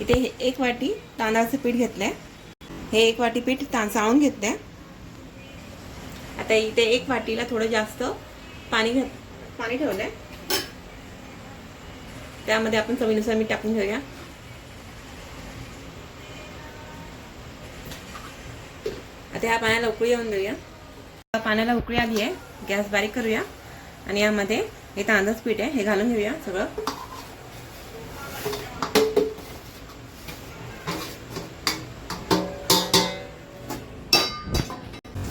इथे 1 वाटी तांदळाचं पीठ घेतलंय. हे 1 वाटी पीठ चाळून घेतलंय. आता इथे 1 वाटीला थोडं जास्त पाणी ठेवलंय. त्यामध्ये आपण चवीनुसार मीठ टाकून घेऊया. आता ह्या पाण्याला उकळी येऊन देऊया. पाण्याला उकळी आली आहे. गॅस बारीक करूया आणि यामध्ये हे तांदळाचं पीठ आहे हे घालून घेऊया सगळं.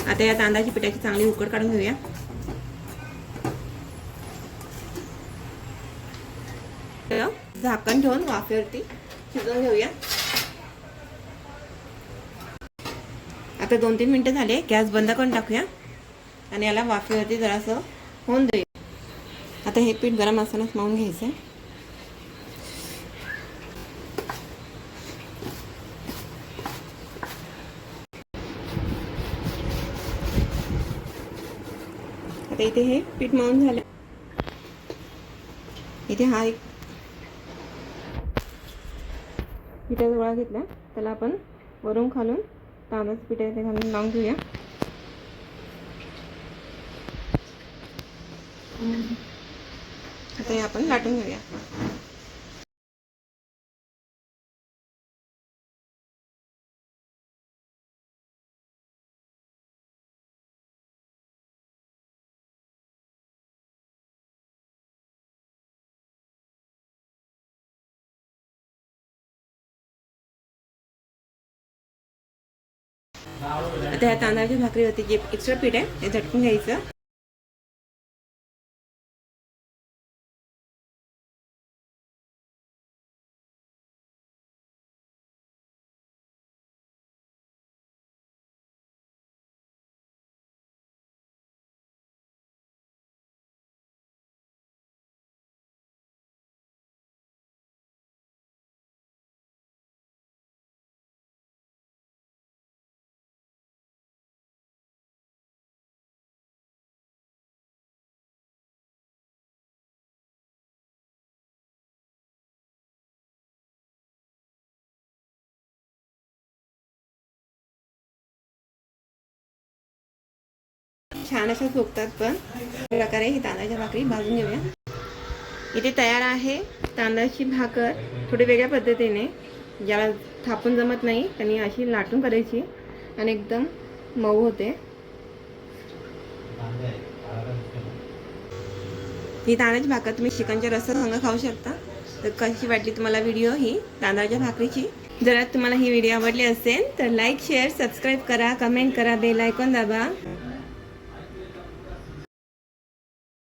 आता या तांदळाची पिठाची चांगली उकड काढून घेऊया. झाकण ठेवून वाफेवरती शिजवून घेऊया. आता 2-3 मिनिटं झाले. गॅस बंद करून टाकूया आणि याला वाफेवरती जरासं होऊन देऊया. आता हे पीठ गरम असतानाच मळून घ्यायचं. आता इथे हे पीठ मळून झालं. इथे हा एक पिठाचा गोळा घेतला. त्याला आपण वरून खालून तांदळाचं पीठ आहे ते घालून लावून घेऊया. आता हे आपण लाटून घेऊया. आता ह्या तांदळाच्या भाकरीवरती जे एक्स्ट्रा पीठ आहे ते झटकून घ्यायचं. छान अशा फुगतात. पण प्रकारे ही तांदळाच्या भाकरी भाजून घेऊया. इथे तयार आहे तांदळाची भाकर. थोडी वेगळ्या पद्धतीने, ज्याला थापून जमत नाही त्यांनी अशी लाटून करायची आणि एकदम मऊ होते. ही तांदळाची भाकर तुम्ही चिकनच्या रस्स्यासंग खाऊ शकता. तर कशी वाटली तुम्हाला व्हिडिओ ही तांदळाच्या भाकरीची? जर तुम्हाला ही व्हिडिओ आवडली असेल तर लाईक, शेअर, सबस्क्राईब करा, कमेंट करा, बेल आयकॉन दाबा.